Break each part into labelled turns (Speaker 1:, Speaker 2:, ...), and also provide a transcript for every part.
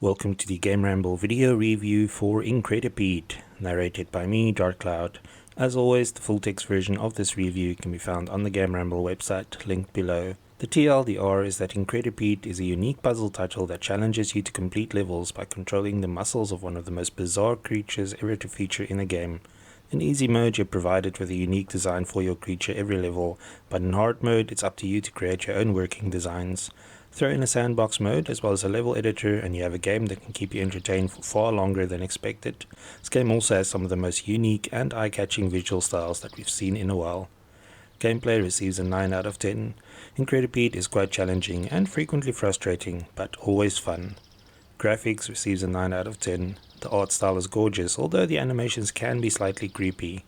Speaker 1: Welcome to the GameRamble video review for Incredipede, narrated by me, DarkCloud. As always, the full text version of this review can be found on the GameRamble website, linked below. The TLDR is that Incredipede is a unique puzzle title that challenges you to complete levels by controlling the muscles of one of the most bizarre creatures ever to feature in a game. In easy mode, you're provided with a unique design for your creature every level, but in hard mode, it's up to you to create your own working designs. Throw in a sandbox mode as well as a level editor and you have a game that can keep you entertained for far longer than expected. This game also has some of the most unique and eye-catching visual styles that we've seen in a while. Gameplay receives a 9 out of 10. Incredipede is quite challenging and frequently frustrating, but always fun. Graphics receives a 9 out of 10. The art style is gorgeous, although the animations can be slightly creepy.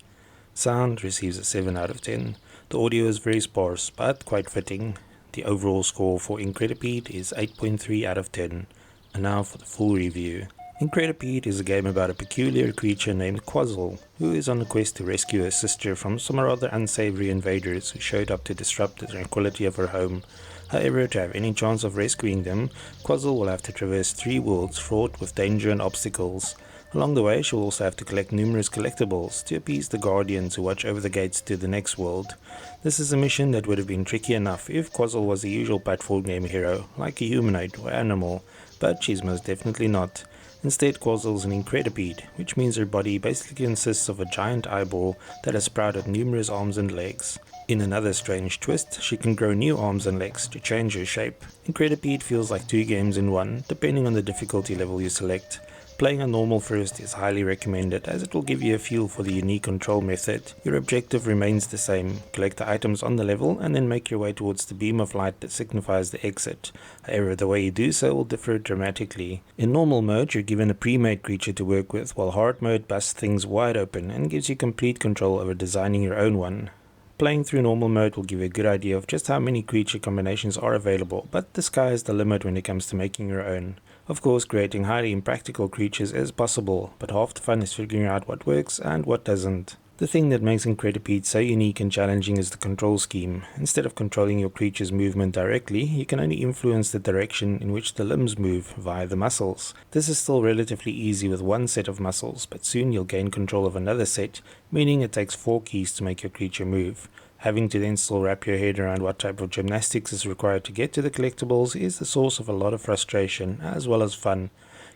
Speaker 1: Sound receives a 7 out of 10. The audio is very sparse, but quite fitting. The overall score for Incredipede is 8.3 out of 10. And now for the full review. Incredipede is a game about a peculiar creature named Quazzle, who is on a quest to rescue her sister from some rather unsavory invaders who showed up to disrupt the tranquility of her home. However, to have any chance of rescuing them, Quazzle will have to traverse 3 worlds fraught with danger and obstacles. Along the way, she will also have to collect numerous collectibles to appease the guardians who watch over the gates to the next world. This is a mission that would have been tricky enough if Quazzle was the usual platform game hero, like a humanoid or animal, but she's most definitely not. Instead, Quazzle's an Incredipede, which means her body basically consists of a giant eyeball that has sprouted numerous arms and legs. In another strange twist, she can grow new arms and legs to change her shape. Incredipede feels like 2 games in one, depending on the difficulty level you select. Playing on normal first is highly recommended as it will give you a feel for the unique control method. Your objective remains the same: collect the items on the level and then make your way towards the beam of light that signifies the exit. However, the way you do so will differ dramatically. In normal mode, you're given a pre-made creature to work with, while hard mode busts things wide open and gives you complete control over designing your own one. Playing through normal mode will give you a good idea of just how many creature combinations are available, but the sky is the limit when it comes to making your own. Of course, creating highly impractical creatures is possible, but half the fun is figuring out what works and what doesn't. The thing that makes Incredipede so unique and challenging is the control scheme. Instead of controlling your creature's movement directly, you can only influence the direction in which the limbs move via the muscles. This is still relatively easy with one set of muscles, but soon you'll gain control of another set, meaning it takes 4 keys to make your creature move. Having to then still wrap your head around what type of gymnastics is required to get to the collectibles is the source of a lot of frustration as well as fun.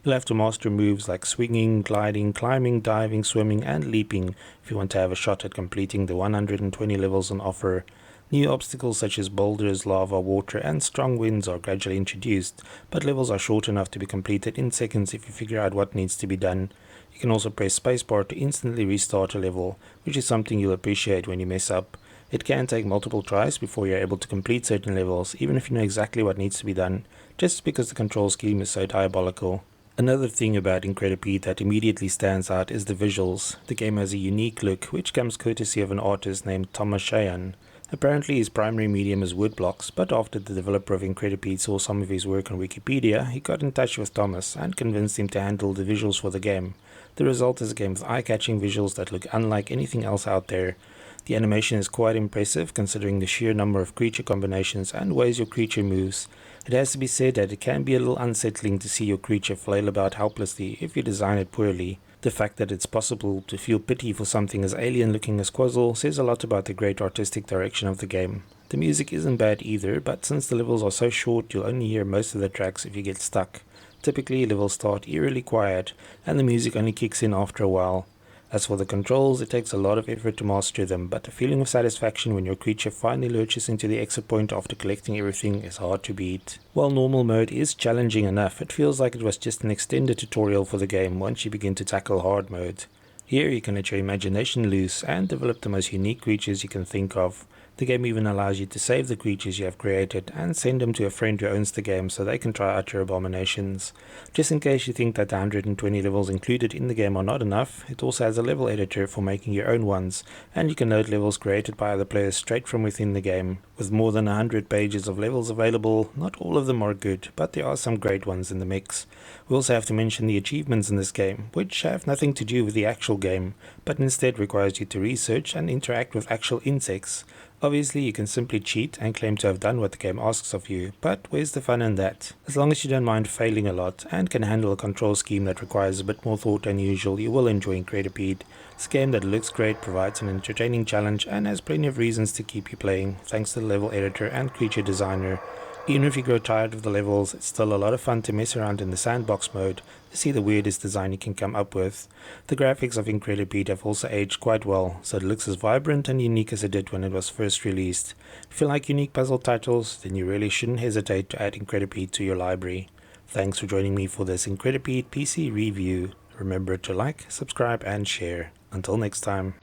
Speaker 1: You'll have to master moves like swinging, gliding, climbing, diving, swimming and leaping if you want to have a shot at completing the 120 levels on offer. New obstacles such as boulders, lava, water and strong winds are gradually introduced, but levels are short enough to be completed in seconds if you figure out what needs to be done. You can also press spacebar to instantly restart a level, which is something you'll appreciate when you mess up. It can take multiple tries before you're able to complete certain levels, even if you know exactly what needs to be done, just because the control scheme is so diabolical. Another thing about Incredipede that immediately stands out is the visuals. The game has a unique look, which comes courtesy of an artist named Thomas Cheyenne. Apparently his primary medium is woodblocks, but after the developer of Incredipede saw some of his work on Wikipedia, he got in touch with Thomas and convinced him to handle the visuals for the game. The result is a game with eye-catching visuals that look unlike anything else out there. The animation is quite impressive considering the sheer number of creature combinations and ways your creature moves. It has to be said that it can be a little unsettling to see your creature flail about helplessly if you design it poorly. The fact that it's possible to feel pity for something as alien looking as Quazzle says a lot about the great artistic direction of the game. The music isn't bad either, but since the levels are so short you'll only hear most of the tracks if you get stuck. Typically levels start eerily quiet and the music only kicks in after a while. As for the controls, it takes a lot of effort to master them, but the feeling of satisfaction when your creature finally lurches into the exit point after collecting everything is hard to beat. While normal mode is challenging enough, it feels like it was just an extended tutorial for the game once you begin to tackle hard mode. Here you can let your imagination loose and develop the most unique creatures you can think of. The game even allows you to save the creatures you have created and send them to a friend who owns the game so they can try out your abominations. Just in case you think that the 120 levels included in the game are not enough, it also has a level editor for making your own ones, and you can load levels created by other players straight from within the game. With more than 100 pages of levels available, not all of them are good, but there are some great ones in the mix. We also have to mention the achievements in this game, which have nothing to do with the actual game, but instead requires you to research and interact with actual insects. Obviously, you can simply cheat and claim to have done what the game asks of you, but where's the fun in that? As long as you don't mind failing a lot and can handle a control scheme that requires a bit more thought than usual, you will enjoy Incredipede. It's a game that looks great, provides an entertaining challenge, and has plenty of reasons to keep you playing, thanks to the level editor and creature designer. Even if you grow tired of the levels, it's still a lot of fun to mess around in the sandbox mode to see the weirdest design you can come up with. The graphics of Incredipede have also aged quite well, so it looks as vibrant and unique as it did when it was first released. If you like unique puzzle titles, then you really shouldn't hesitate to add Incredipede to your library. Thanks for joining me for this Incredipede PC review. Remember to like, subscribe and share. Until next time.